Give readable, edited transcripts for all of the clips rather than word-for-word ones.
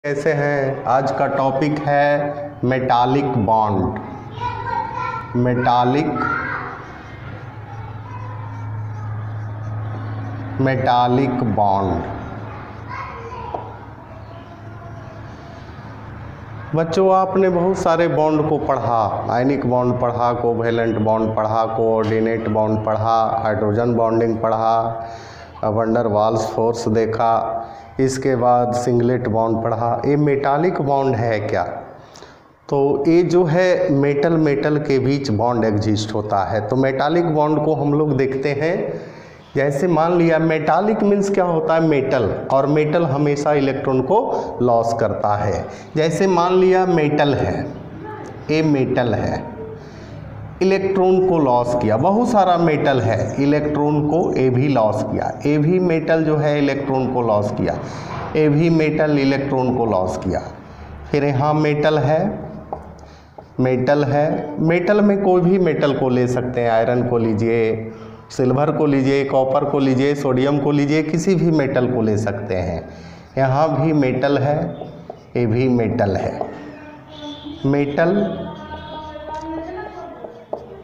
कैसे हैं। आज का टॉपिक है मेटालिक बॉन्ड। Metallic bond. बच्चों, आपने बहुत सारे बॉन्ड को पढ़ा। आयनिक बॉन्ड पढ़ा, कोवेलेंट बॉन्ड पढ़ा, कोऑर्डिनेट बॉन्ड पढ़ा, हाइड्रोजन बॉन्डिंग पढ़ा, वैन डर वाल्स फोर्स देखा, इसके बाद सिंगलेट बॉन्ड पढ़ा। ये मेटालिक बॉन्ड है क्या? तो ये जो है मेटल के बीच बॉन्ड एग्जिस्ट होता है। तो मेटालिक बॉन्ड को हम लोग देखते हैं। जैसे मान लिया मेटालिक मीन्स क्या होता है? मेटल, और मेटल हमेशा इलेक्ट्रॉन को लॉस करता है। जैसे मान लिया मेटल है, ये मेटल है, इलेक्ट्रॉन को लॉस किया। बहुत सारा मेटल है, इलेक्ट्रॉन को ए भी लॉस किया। ए भी मेटल जो है इलेक्ट्रॉन को लॉस किया, ए भी मेटल इलेक्ट्रॉन को लॉस किया। फिर यहाँ मेटल है, मेटल में कोई भी मेटल को ले सकते हैं। आयरन को लीजिए, सिल्वर को लीजिए, कॉपर को लीजिए, सोडियम को लीजिए, किसी भी मेटल को ले सकते हैं। यहाँ भी मेटल है, ये भी मेटल है। मेटल,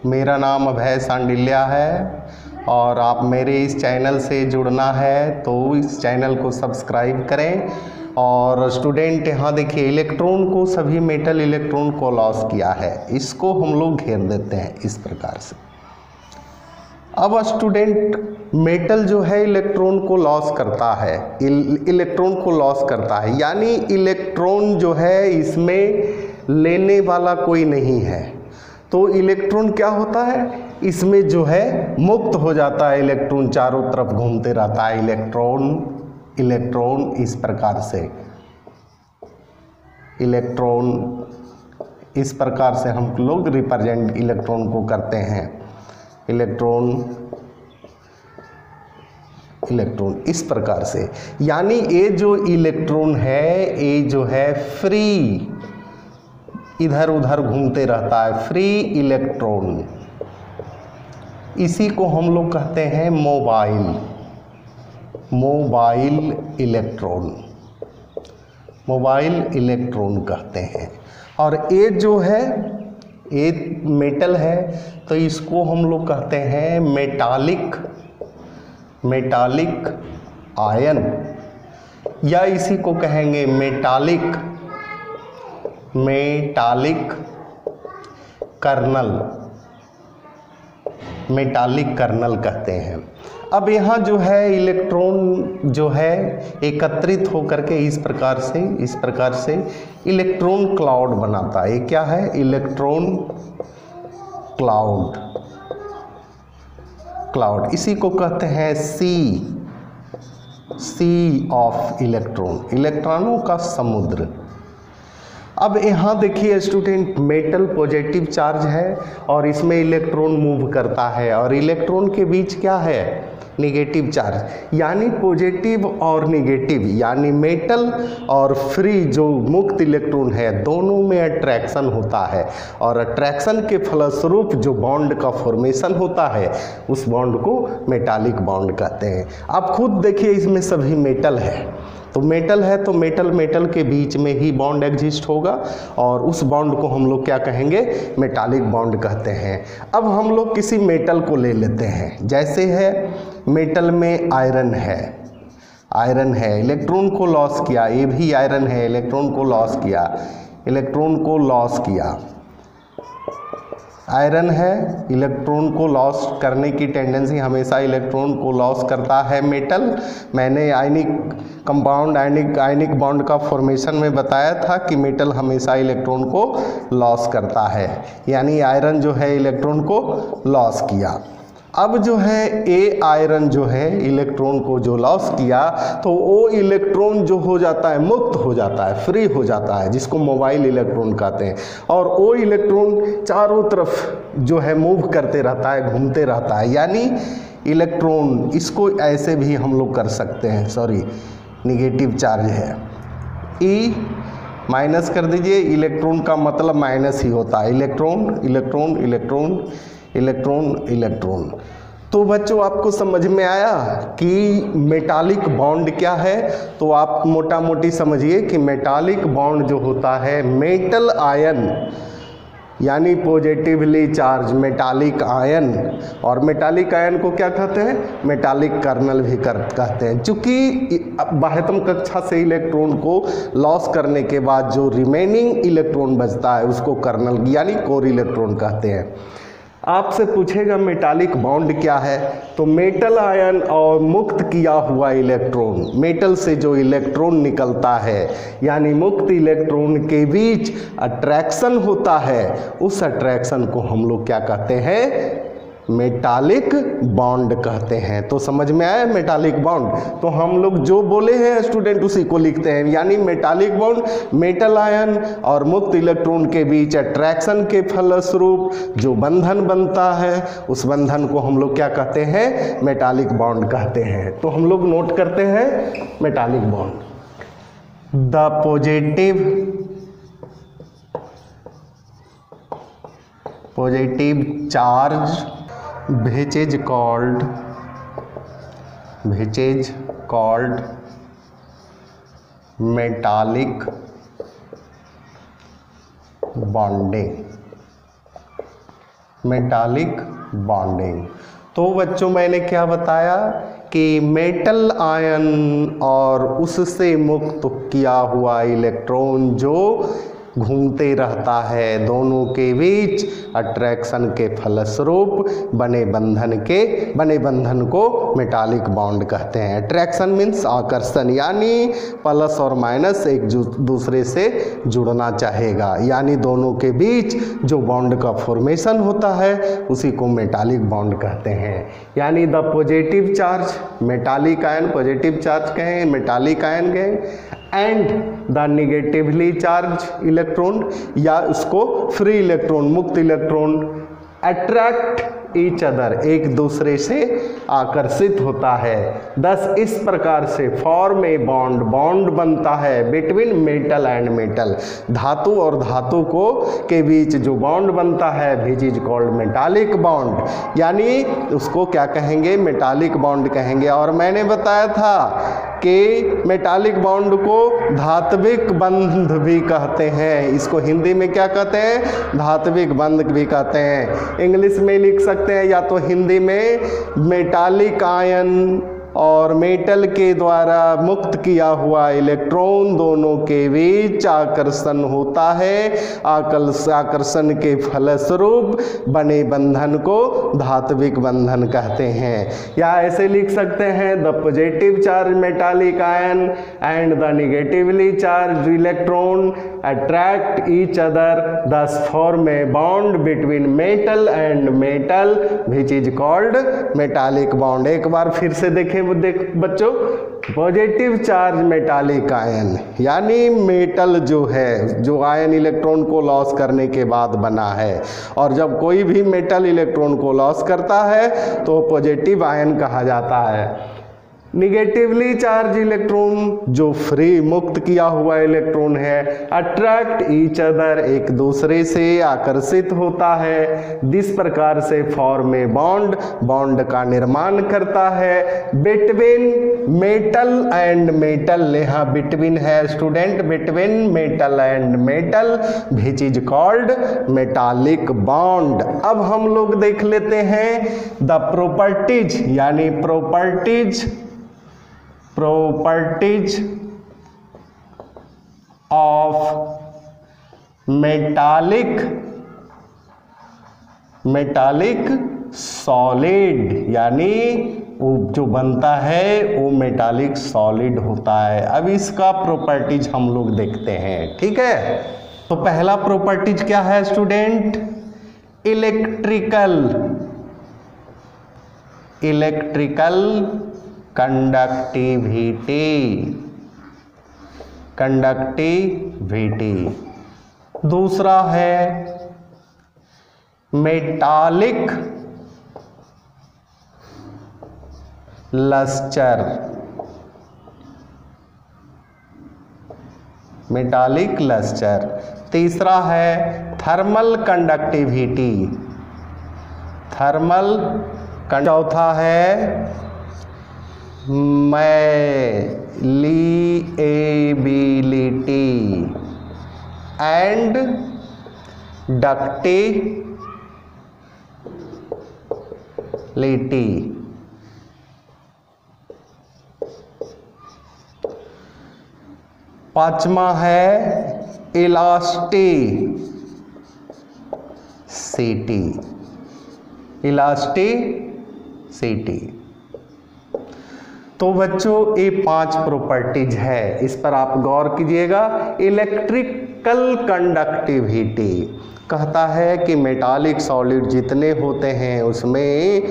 मेरा नाम अभय सांडिल्या है और आप मेरे इस चैनल से जुड़ना है तो इस चैनल को सब्सक्राइब करें। और स्टूडेंट यहाँ देखिए, इलेक्ट्रॉन को सभी मेटल इलेक्ट्रॉन को लॉस किया है, इसको हम लोग घेर देते हैं इस प्रकार से। अब स्टूडेंट, मेटल जो है इलेक्ट्रॉन को लॉस करता है, इलेक्ट्रॉन को लॉस करता है, यानी इलेक्ट्रॉन जो है इसमें लेने वाला कोई नहीं है। तो इलेक्ट्रॉन क्या होता है, इसमें जो है मुक्त हो जाता है। इलेक्ट्रॉन चारों तरफ घूमते रहता है। इलेक्ट्रॉन इस प्रकार से, इलेक्ट्रॉन इस प्रकार से हम लोग रिप्रेजेंट इलेक्ट्रॉन को करते हैं। इलेक्ट्रॉन इस प्रकार से, यानी ये जो इलेक्ट्रॉन है, ये जो है फ्री इधर उधर घूमते रहता है, फ्री इलेक्ट्रॉन। इसी को हम लोग कहते हैं मोबाइल इलेक्ट्रॉन कहते हैं। और ये जो है ये मेटल है, तो इसको हम लोग कहते हैं मेटालिक आयन, या इसी को कहेंगे मेटालिक कर्नल कहते हैं। अब यहाँ जो है इलेक्ट्रॉन जो है एकत्रित होकर के इस प्रकार से इलेक्ट्रॉन क्लाउड बनाता है। ये क्या है? Electron cloud. इसी को कहते हैं सी ऑफ इलेक्ट्रॉनों का समुद्र। अब यहाँ देखिए स्टूडेंट, मेटल पॉजिटिव चार्ज है और इसमें इलेक्ट्रॉन मूव करता है, और इलेक्ट्रॉन के बीच क्या है? Negative charge. यानी पॉजिटिव और निगेटिव, यानी मेटल और फ्री जो मुक्त इलेक्ट्रॉन है, दोनों में अट्रैक्शन होता है। और अट्रैक्शन के फलस्वरूप जो बॉन्ड का फॉर्मेशन होता है, उस बॉन्ड को मेटालिक बॉन्ड कहते हैं। आप खुद देखिए, इसमें सभी मेटल है, तो मेटल के बीच में ही बॉन्ड एग्जिस्ट होगा, और उस बॉन्ड को हम लोग क्या कहेंगे? मेटालिक बॉन्ड कहते हैं। अब हम लोग किसी मेटल को ले लेते हैं। जैसे है मेटल में आयरन है, इलेक्ट्रॉन को लॉस किया। ये भी आयरन है, इलेक्ट्रॉन को लॉस किया। आयरन है, इलेक्ट्रॉन को लॉस करने की टेंडेंसी, हमेशा इलेक्ट्रॉन को लॉस करता है मेटल। मैंने आयनिक बॉन्ड का फॉर्मेशन में बताया था कि मेटल हमेशा इलेक्ट्रॉन को लॉस करता है, यानी आयरन जो है इलेक्ट्रॉन को लॉस किया। अब जो है ए आयरन जो है इलेक्ट्रॉन को जो लॉस किया, तो वो इलेक्ट्रॉन जो हो जाता है, मुक्त हो जाता है, फ्री हो जाता है, जिसको मोबाइल इलेक्ट्रॉन कहते हैं। और वो इलेक्ट्रॉन चारों तरफ जो है मूव करते रहता है, घूमते रहता है, यानी इलेक्ट्रॉन, इसको ऐसे भी हम लोग कर सकते हैं। निगेटिव चार्ज है, ई माइनस कर दीजिए, इलेक्ट्रॉन का मतलब माइनस ही होता है। इलेक्ट्रॉन। तो बच्चों आपको समझ में आया कि मेटालिक बॉन्ड क्या है। तो आप मोटा मोटी समझिए कि मेटालिक बॉन्ड जो होता है मेटल आयन यानी पॉजिटिवली चार्ज मेटालिक आयन, और मेटालिक आयन को क्या कहते हैं, मेटालिक कर्नल भी कहते हैं। चूंकि बाह्यतम कक्षा से इलेक्ट्रॉन को लॉस करने के बाद जो रिमेनिंग इलेक्ट्रॉन बचता है उसको कर्नल यानी कोर इलेक्ट्रॉन कहते हैं। आपसे पूछेगा मेटालिक बॉन्ड क्या है, तो मेटल आयन और मुक्त किया हुआ इलेक्ट्रॉन, मेटल से जो इलेक्ट्रॉन निकलता है यानी मुक्त इलेक्ट्रॉन के बीच अट्रैक्शन होता है, उस अट्रैक्शन को हम लोग क्या कहते हैं, मेटालिक बॉन्ड कहते हैं। तो समझ में आया मेटालिक बॉन्ड। तो हम लोग जो बोले हैं स्टूडेंट उसी को लिखते हैं, यानी मेटालिक बॉन्ड मेटल आयन और मुक्त इलेक्ट्रॉन के बीच अट्रैक्शन के फलस्वरूप जो बंधन बनता है उस बंधन को हम लोग क्या कहते हैं, मेटालिक बॉन्ड कहते हैं। तो हम लोग नोट करते हैं metallic bond. The positive charge which is called metallic bonding। Metallic bonding. तो बच्चों मैंने क्या बताया कि मेटल आयन और उससे मुक्त किया हुआ इलेक्ट्रॉन जो घूमते रहता है, दोनों के बीच अट्रैक्शन के फलस्वरूप बने बंधन को मेटालिक बॉन्ड कहते हैं। अट्रैक्शन मीन्स आकर्षण, यानी प्लस और माइनस एक दूसरे से जुड़ना चाहेगा, यानी दोनों के बीच जो बॉन्ड का फॉर्मेशन होता है उसी को मेटालिक बॉन्ड कहते हैं। यानी the positive charge metallic ion, positive charge कहें मेटालिक आयन कहें, and the negatively charge electron या उसको फ्री इलेक्ट्रॉन मुक्त इलेक्ट्रॉन अट्रैक्ट ईच अदर एक दूसरे से आकर्षित होता है। thus इस प्रकार से फॉर्म ए बॉन्ड बनता है बिटवीन मेटल एंड मेटल, धातु और धातु को के बीच जो बॉन्ड बनता है which is called metallic bond, यानी उसको क्या कहेंगे, मेटालिक बॉन्ड कहेंगे। और मैंने बताया था कि मेटालिक बॉन्ड को धात्विक बंध भी कहते हैं। इसको हिंदी में क्या कहते हैं, धात्विक बंध भी कहते हैं। इंग्लिश में लिख सकते हैं या तो हिंदी में मेटालिक आयन और मेटल के द्वारा मुक्त किया हुआ इलेक्ट्रॉन दोनों के बीच आकर्षण होता है, आकर्षण के फलस्वरूप बने बंधन को धात्विक बंधन कहते हैं। या ऐसे लिख सकते हैं the positive charge metallic ion and the negatively charge electron attract each other thus form a bond between metal and metal which is called metallic bond। एक बार फिर से देखें बच्चों, पॉजिटिव चार्ज मेटालिक आयन यानी मेटल जो है, जो ion electron को लॉस करने के बाद बना है, और जब कोई भी मेटल इलेक्ट्रॉन को लॉस करता है तो पॉजिटिव आयन कहा जाता है। निगेटिवली चार्ज इलेक्ट्रॉन जो फ्री मुक्त किया हुआ इलेक्ट्रॉन है अट्रैक्ट ईच अदर एक दूसरे से आकर्षित होता है, जिस प्रकार से फॉर्म ए बॉन्ड का निर्माण करता है बिटवीन मेटल एंड मेटल। यहाँ बिटवीन है student, between metal and metal which is called metallic bond. अब हम लोग देख लेते हैं द प्रॉपर्टीज, यानी प्रॉपर्टीज ऑफ मेटालिक सॉलिड, यानी वो जो बनता है वो मेटालिक सॉलिड होता है। अब इसका प्रॉपर्टीज हम लोग देखते हैं, ठीक है। तो पहला प्रॉपर्टीज क्या है स्टूडेंट, इलेक्ट्रिकल कंडक्टिविटी। दूसरा है मेटालिक लस्टर, तीसरा है थर्मल कंडक्टिविटी, चौथा है मैलिएबिलिटी एंड डक्टिलिटी। पांचवा है इलास्टिसिटी। इलास्टिसिटी। तो बच्चों ये 5 प्रॉपर्टीज है, इस पर आप गौर कीजिएगा। इलेक्ट्रिकल कंडक्टिविटी कहता है कि मेटालिक सॉलिड जितने होते हैं उसमें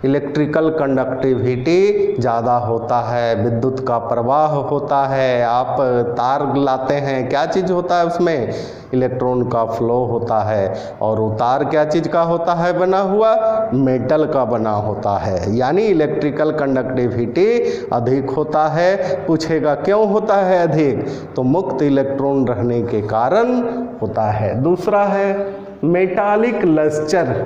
इलेक्ट्रिकल कंडक्टिविटी ज़्यादा होता है, विद्युत का प्रवाह होता है। आप तार लाते हैं, क्या चीज़ होता है उसमें? इलेक्ट्रॉन का फ्लो होता है। और वो तार क्या चीज़ का होता है बना हुआ? मेटल का बना होता है। यानी इलेक्ट्रिकल कंडक्टिविटी अधिक होता है। पूछेगा क्यों होता है अधिक? तो मुक्त इलेक्ट्रॉन रहने के कारण होता है। दूसरा है मेटालिक लस्टर।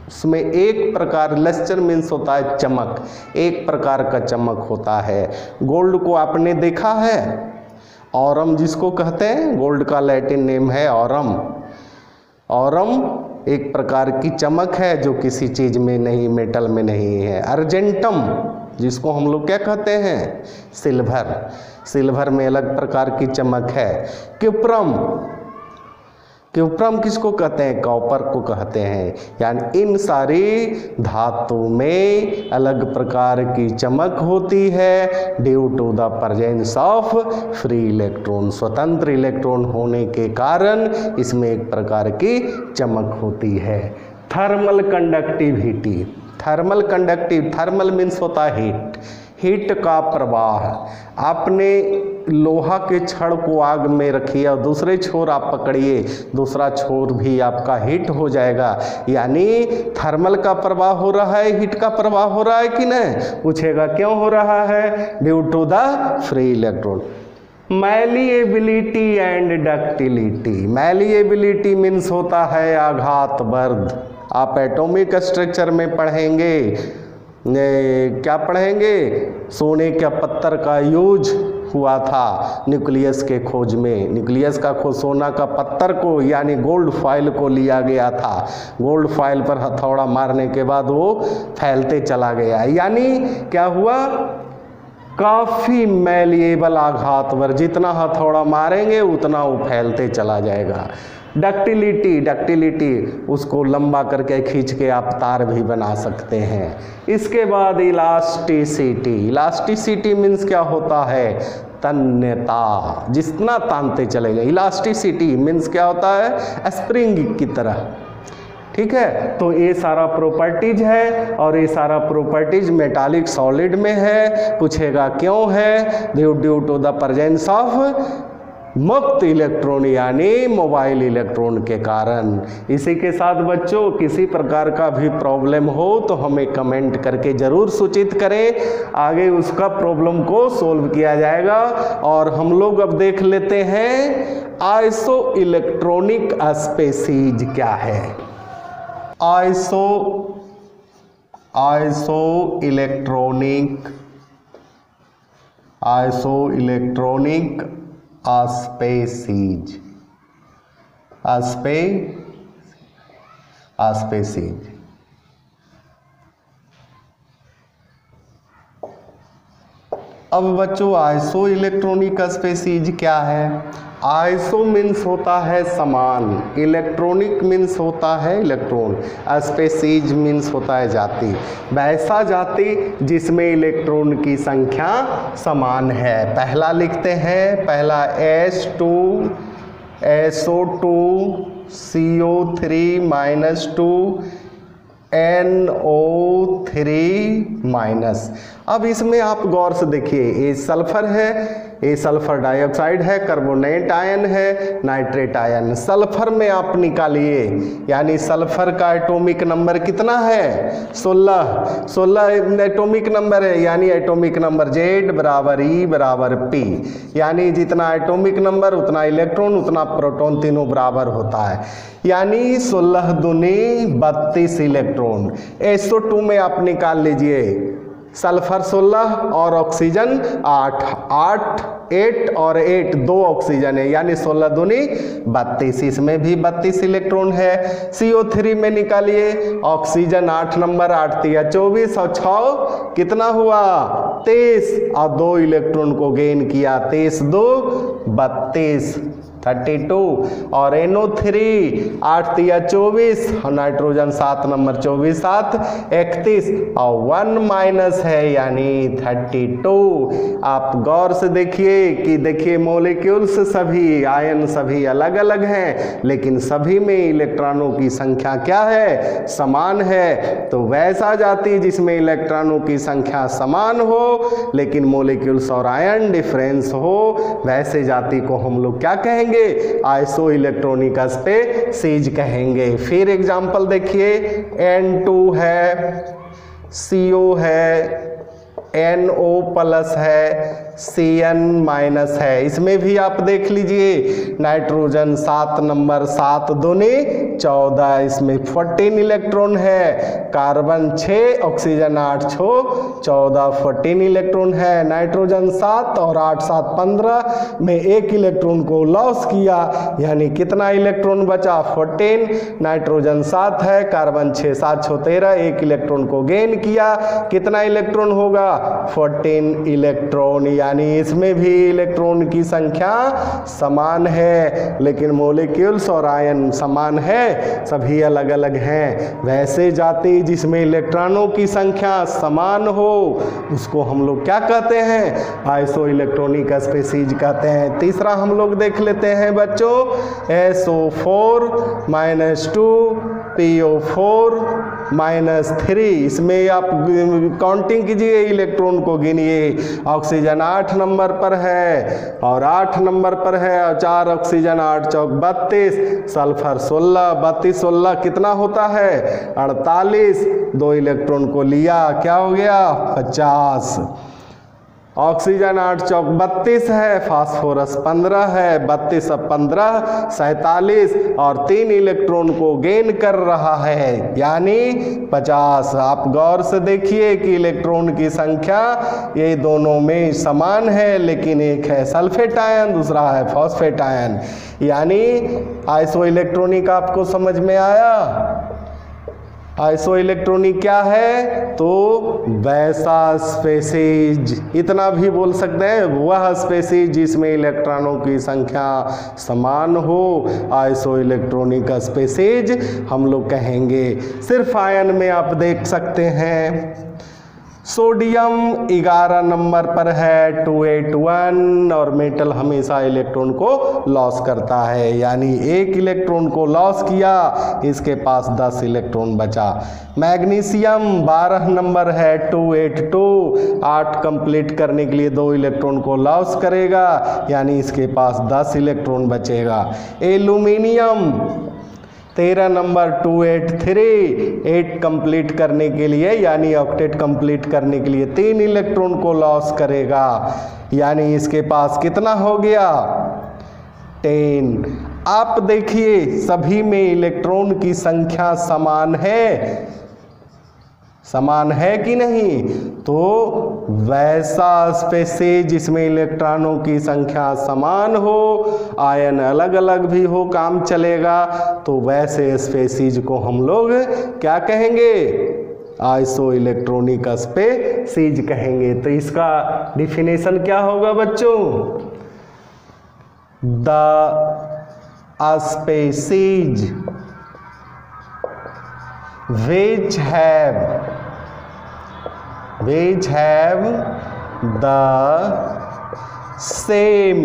उसमें एक प्रकार, लस्टर मीन्स होता है चमक, एक प्रकार का चमक होता है। गोल्ड को आपने देखा है? ऑरम जिसको कहते हैं, गोल्ड का लैटिन नेम है ऑरम। ऑरम एक प्रकार की चमक है जो किसी चीज़ में नहीं, मेटल में नहीं है। अर्जेंटम जिसको हम लोग क्या कहते हैं? सिल्वर। सिल्वर में अलग प्रकार की चमक है। क्यूप्रम, क्यूप्रम किसको कहते हैं? कॉपर को कहते हैं। यानी इन सारी धातु में अलग प्रकार की चमक होती है due to the presence of free electron. स्वतंत्र इलेक्ट्रॉन होने के कारण इसमें एक प्रकार की चमक होती है। Thermal conductivity. Thermal conductive, thermal means होता है हीट, हीट का प्रवाह। आपने लोहा के छड़ को आग में रखिए और दूसरे छोर आप पकड़िए, दूसरा छोर भी आपका हीट हो जाएगा। यानी थर्मल का प्रवाह हो रहा है, हीट का प्रवाह हो रहा है कि नहीं? पूछेगा क्यों हो रहा है? Due to the free electron. Malleability and ductility. Malleability means होता है आघात वर्ध। आप एटॉमिक स्ट्रक्चर में पढ़ेंगे, क्या पढ़ेंगे? सोने का पत्थर का यूज हुआ था न्यूक्लियस के खोज में। न्यूक्लियस का खोज, सोना का पत्थर को यानी गोल्ड फॉइल को लिया गया था। गोल्ड फॉइल पर हथौड़ा मारने के बाद वो फैलते चला गया। यानी क्या हुआ? काफ़ी मैलिएबल आघातवर, जितना हथौड़ा मारेंगे उतना वो फैलते चला जाएगा। डक्टिलिटी, डक्टिलिटी उसको लंबा करके खींच के आप तार भी बना सकते हैं। इसके बाद इलास्टिसिटी। इलास्टिसिटी मीन्स क्या होता है? तन्यता, जितना तानते चलेगा। इलास्टिसिटी मीन्स क्या होता है? स्प्रिंग की तरह। ठीक है, तो ये सारा प्रॉपर्टीज है और ये सारा प्रॉपर्टीज मेटालिक सॉलिड में है। पूछेगा क्यों है? Due to the presence of मुक्त इलेक्ट्रॉन यानी मोबाइल इलेक्ट्रॉन के कारण। इसी के साथ बच्चों किसी प्रकार का भी प्रॉब्लम हो तो हमें कमेंट करके ज़रूर सूचित करें, आगे उसका प्रॉब्लम को सोल्व किया जाएगा। और हम लोग अब देख लेते हैं आइसो इलेक्ट्रॉनिक स्पेसीज क्या है। Iso electronic species. अब बच्चों आइसो इलेक्ट्रॉनिक स्पेसीज क्या है? आइसो मीन्स होता है समान, इलेक्ट्रॉनिक मीन्स होता है इलेक्ट्रॉन, स्पेसीज मीन्स होता है जाति। वैसा जाति जिसमें इलेक्ट्रॉन की संख्या समान है। पहला लिखते हैं, पहला S2 SO2 CO3 -2 NO3 minus. अब इसमें आप गौर से देखिए, ये सल्फर है, ये सल्फर डाइऑक्साइड है, कार्बोनेट आयन है, नाइट्रेट आयन। सल्फर में आप निकालिए, यानी सल्फर का एटॉमिक नंबर कितना है 16 एटॉमिक नंबर है, यानी एटॉमिक नंबर Z बराबर E बराबर P, यानी जितना एटॉमिक नंबर उतना इलेक्ट्रॉन उतना प्रोटॉन, तीनों बराबर होता है, यानी 16 दूनी 32 इलेक्ट्रॉन। SO2 में आप निकाल लीजिए, सल्फर 16 और ऑक्सीजन 8 और 8 दो ऑक्सीजन है, यानी 16 दूनी 32, इसमें भी 32 इलेक्ट्रॉन है। CO3 में निकालिए, ऑक्सीजन 8 नंबर, 8 तिया 24 और 6 कितना हुआ 23, और 2 इलेक्ट्रॉन को गेन किया, 23 2 32 32, और NO3 8 तिया 24 और नाइट्रोजन 7 नंबर 24 7 31 और 1 माइनस है, यानी 32। आप गौर से देखिए कि देखिए मॉलिक्यूल्स सभी, आयन सभी अलग अलग हैं, लेकिन सभी में इलेक्ट्रॉनों की संख्या क्या है समान है। तो वैसा जाति जिसमें इलेक्ट्रॉनों की संख्या समान हो लेकिन मॉलिक्यूल्स और आयन डिफरेंस हो, वैसे जाति को हम लोग क्या कहेंगे आइसो इलेक्ट्रॉनिक स्पीशीज कहेंगे। फिर एग्जांपल देखिए, N2 है, CO है, NO प्लस है, Cn माइनस है, इसमें भी आप देख लीजिए नाइट्रोजन 7 नंबर 7 दूनी 14, इसमें 14 इलेक्ट्रॉन है, कार्बन 6 ऑक्सीजन 8 6 14 14 इलेक्ट्रॉन है, नाइट्रोजन 7 और 8 7 15 में 1 इलेक्ट्रॉन को लॉस किया, यानी कितना इलेक्ट्रॉन बचा 14, नाइट्रोजन 7 है, कार्बन 6 7 6 13, 1 इलेक्ट्रॉन को गेन किया, कितना इलेक्ट्रॉन होगा 14 इलेक्ट्रॉन, यानी इसमें भी इलेक्ट्रॉन की संख्या समान है, लेकिन मॉलिक्यूल्स और आयन समान है, सभी अलग अलग हैं। वैसे जाति जिसमें इलेक्ट्रॉनों की संख्या समान हो उसको हम लोग क्या कहते हैं आइसो इलेक्ट्रॉनिक स्पीशीज कहते हैं। तीसरा हम लोग देख लेते हैं बच्चों, SO4 -2 PO4 -3, इसमें आप काउंटिंग कीजिए, इलेक्ट्रॉन को गिनिए, ऑक्सीजन 8 नंबर पर है और 8 नंबर पर है और 4 ऑक्सीजन 8 चौक 32, सल्फर 16 32 16 कितना होता है 48, 2 इलेक्ट्रॉन को लिया, क्या हो गया 50, ऑक्सीजन 8 चौक 32 है, फास्फोरस 15 है, 32 और 15 47 और 3 इलेक्ट्रॉन को गेन कर रहा है, यानी 50। आप गौर से देखिए कि इलेक्ट्रॉन की संख्या ये दोनों में समान है, लेकिन एक है सल्फेट आयन दूसरा है फॉस्फेट आयन, यानी आइसो इलेक्ट्रॉनिक आपको समझ में आया। आइसो इलेक्ट्रॉनिक क्या है तो वैसा स्पेसीज, इतना भी बोल सकते हैं, वह स्पेसीज जिसमें इलेक्ट्रॉनों की संख्या समान हो, आइसो इलेक्ट्रॉनिक स्पेसीज हम लोग कहेंगे। सिर्फ आयन में आप देख सकते हैं, सोडियम 11 नंबर पर है 281 और मेटल हमेशा इलेक्ट्रॉन को लॉस करता है, यानी 1 इलेक्ट्रॉन को लॉस किया, इसके पास 10 इलेक्ट्रॉन बचा। मैग्नीशियम 12 नंबर है 282, 8 कंप्लीट करने के लिए 2 इलेक्ट्रॉन को लॉस करेगा, यानी इसके पास 10 इलेक्ट्रॉन बचेगा। एल्यूमिनियम 13 नंबर 283, 8 कंप्लीट करने के लिए यानी ऑक्टेट कंप्लीट करने के लिए 3 इलेक्ट्रॉन को लॉस करेगा, यानी इसके पास कितना हो गया 10। आप देखिए सभी में इलेक्ट्रॉन की संख्या समान है कि नहीं, तो वैसा स्पेसीज जिसमें इलेक्ट्रॉनों की संख्या समान हो, आयन अलग अलग भी हो, काम चलेगा, तो वैसे स्पेसीज को हम लोग क्या कहेंगे आइसो इलेक्ट्रॉनिक स्पेसीज कहेंगे। तो इसका डिफिनेशन क्या होगा बच्चों, the species which have the same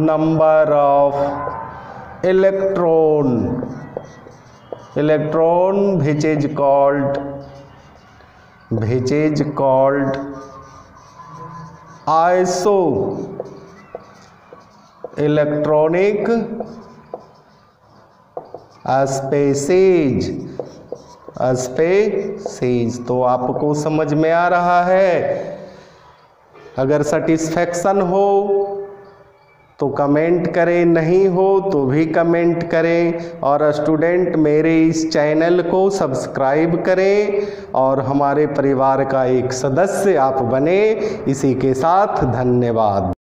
number of electron which is called iso electronic species. तो आपको समझ में आ रहा है? अगर सेटिस्फेक्शन हो तो कमेंट करें, नहीं हो तो भी कमेंट करें। और स्टूडेंट मेरे इस चैनल को सब्सक्राइब करें और हमारे परिवार का एक सदस्य आप बने। इसी के साथ धन्यवाद।